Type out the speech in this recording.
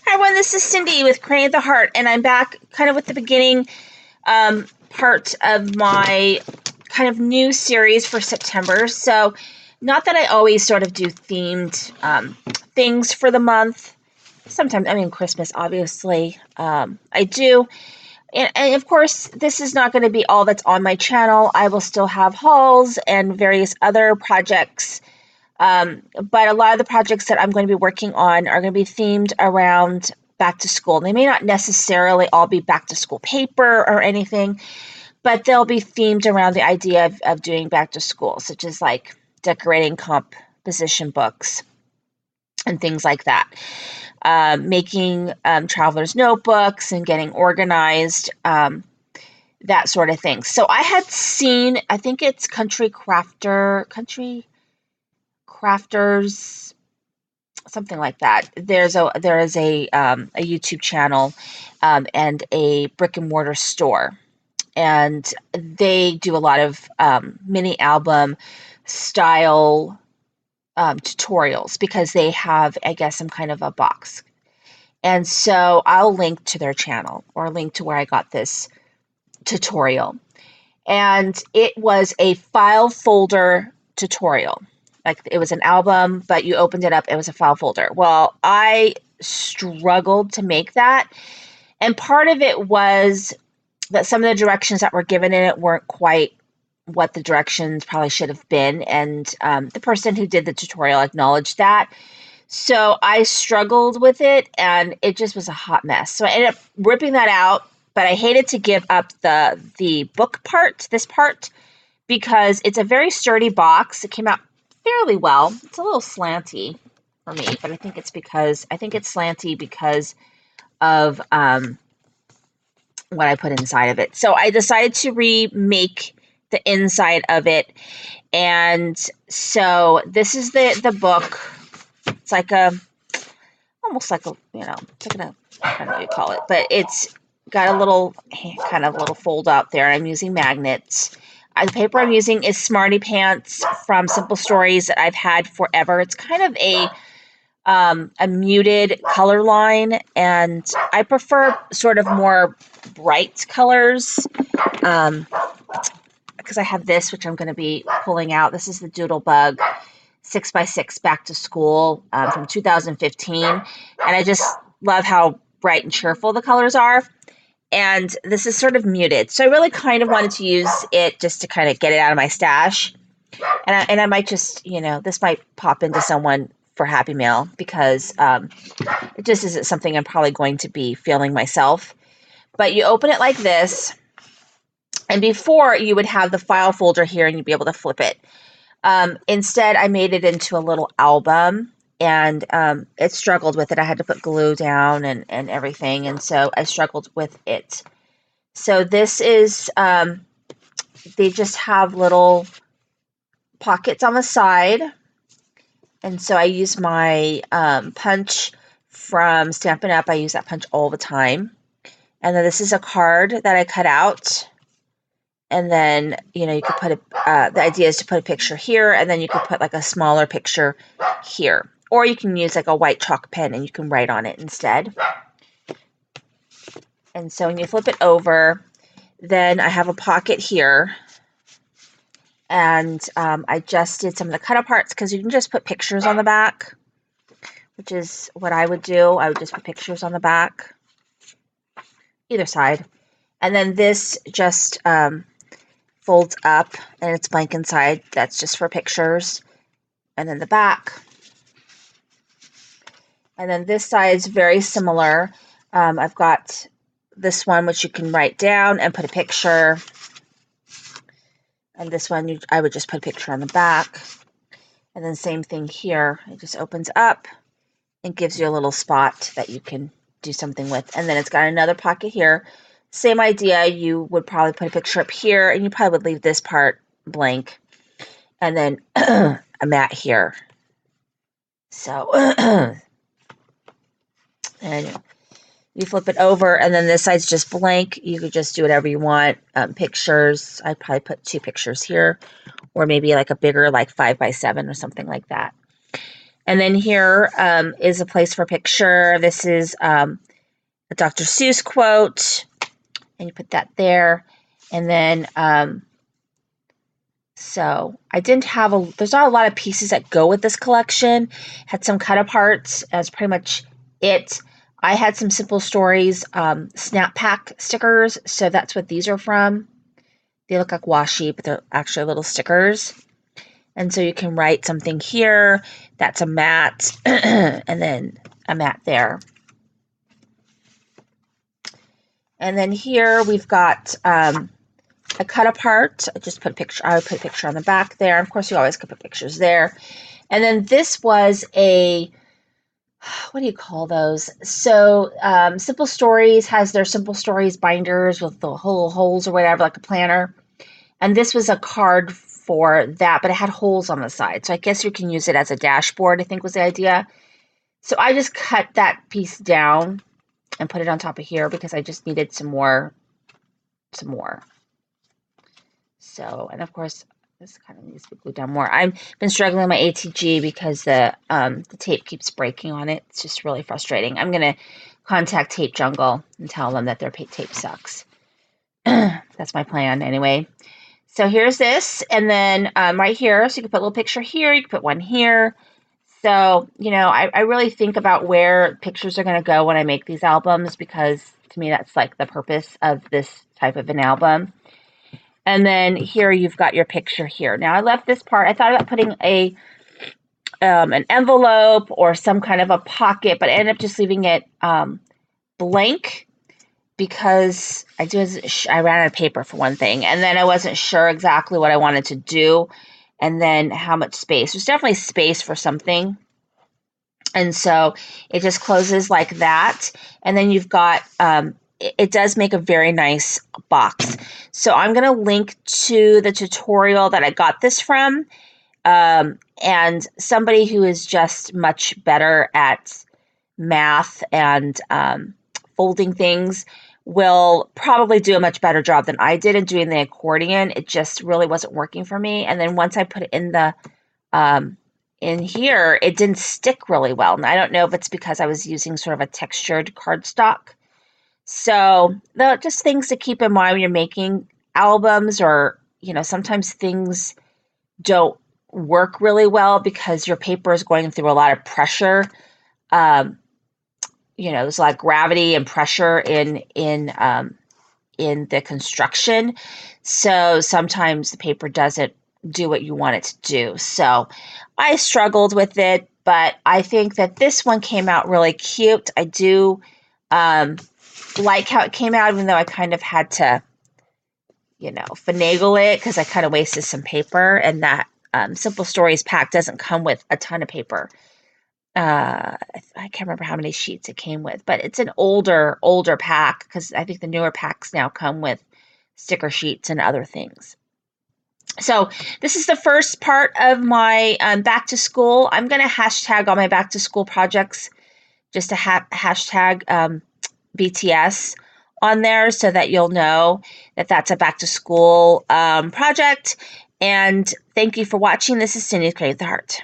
Hi everyone, this is Cindy with Crane at the Heart, and I'm back kind of with the beginning part of my kind of new series for September. So, not that I always sort of do themed things for the month. Sometimes, I mean, Christmas, obviously, I do. And of course, this is not going to be all that's on my channel. I will still have hauls and various other projects. But a lot of the projects that I'm going to be working on are going to be themed around back to school. They may not necessarily all be back to school paper or anything, but they'll be themed around the idea of doing back to school, such as like decorating composition books and things like that. Making traveler's notebooks and getting organized, that sort of thing. So I had seen, I think it's Country Crafters, something like that. There is a YouTube channel and a brick and mortar store, and they do a lot of mini album style tutorials because they have, I guess, some kind of a box. And so I'll link to their channel or link to where I got this tutorial. And it was a file folder tutorial. Like it was an album, but you opened it up, it was a file folder. Well, I struggled to make that. And part of it was that some of the directions that were given in it weren't quite what the directions probably should have been. And the person who did the tutorial acknowledged that. So I struggled with it, and it just was a hot mess. So I ended up ripping that out, but I hated to give up the book part, this part, because it's a very sturdy box. It came out fairly well. It's a little slanty for me, but I think it's slanty because of what I put inside of it. So I decided to remake the inside of it. And so this is the book. It's like almost like a, I don't know what you call it, but it's got a little kind of little fold out there. I'm using magnets. The paper I'm using is Smarty Pants from Simple Stories that I've had forever. It's kind of a muted color line, and I prefer sort of more bright colors because I have this, which I'm going to be pulling out. This is the Doodlebug 6x6 Back to School from 2015, and I just love how bright and cheerful the colors are. And this is sort of muted. So I really kind of wanted to use it just to kind of get it out of my stash. And I might just, this might pop into someone for Happy Mail because it just isn't something I'm probably going to be feeling myself. But you open it like this. And before, you would have the file folder here and you'd be able to flip it. Instead, I made it into a little album. And it struggled with it. I had to put glue down and everything. And so I struggled with it. So this is, they just have little pockets on the side. And so I use my punch from Stampin' Up. I use that punch all the time. And then this is a card that I cut out. And then, you could put the idea is to put a picture here. And then you could put like a smaller picture here. Or you can use like a white chalk pen and you can write on it instead. And so when you flip it over, then I have a pocket here. And I just did some of the cut aparts because you can just put pictures on the back, which is what I would do. I would just put pictures on the back, either side. And then this just folds up and it's blank inside. That's just for pictures. And then the back. And then this side is very similar. I've got this one, which you can write down and put a picture. And this one, I would just put a picture on the back. And then same thing here. It just opens up and gives you a little spot that you can do something with. And then it's got another pocket here. Same idea. You would probably put a picture up here, and you probably would leave this part blank. And then a mat here. So... and you flip it over, and then this side's just blank. You could just do whatever you want. Pictures, I'd probably put 2 pictures here, or maybe like a bigger, like 5x7 or something like that. And then here is a place for a picture. This is a Dr. Seuss quote, and you put that there. And then, so I didn't have there's not a lot of pieces that go with this collection. Had some cut aparts. That's pretty much it. I had some Simple Stories snap pack stickers, so that's what these are from. They look like washi, but they're actually little stickers. And so you can write something here. That's a mat, and then a mat there. And then here we've got a cut apart. I just put a picture. I would put a picture on the back there. Of course, you always could put pictures there. And then this was a, what do you call those? So Simple Stories has their Simple Stories binders with the holes or whatever, like a planner. And this was a card for that, but it had holes on the side. So I guess you can use it as a dashboard, I think was the idea. So I just cut that piece down and put it on top of here because I just needed some more. So, and of course, this kind of needs to be glued down more. I've been struggling with my ATG because the tape keeps breaking on it. It's just really frustrating. I'm going to contact Tape Jungle and tell them that their tape sucks. That's my plan anyway. So here's this, and then right here, so you can put a little picture here, you can put one here. So, you know, I really think about where pictures are going to go when I make these albums, because to me that's like the purpose of this type of an album. And then here you've got your picture here. Now I left this part. I thought about putting an envelope or some kind of a pocket, but I ended up just leaving it blank because I ran out of paper for one thing, and then I wasn't sure exactly what I wanted to do, and then how much space. There's definitely space for something. And so it just closes like that. And then you've got, it does make a very nice box. So I'm going to link to the tutorial that I got this from. And somebody who is just much better at math and folding things will probably do a much better job than I did in doing the accordion. It just really wasn't working for me. And then once I put it in the in here, it didn't stick really well. And I don't know if it's because I was using sort of a textured cardstock. So just things to keep in mind when you're making albums, or, you know, sometimes things don't work really well because your paper is going through a lot of pressure. You know, there's a lot of gravity and pressure in the construction. So sometimes the paper doesn't do what you want it to do. So I struggled with it, but I think that this one came out really cute. I do like how it came out, even though I kind of had to, you know, finagle it because I kind of wasted some paper, and that Simple Stories pack doesn't come with a ton of paper. I can't remember how many sheets it came with, but it's an older pack, because I think the newer packs now come with sticker sheets and other things. So this is the first part of my back to school. I'm going to hashtag all my back to school projects, just to hashtag BTS on there, so that you'll know that that's a back to school project. And thank you for watching. This is Cindy with Create with the Heart.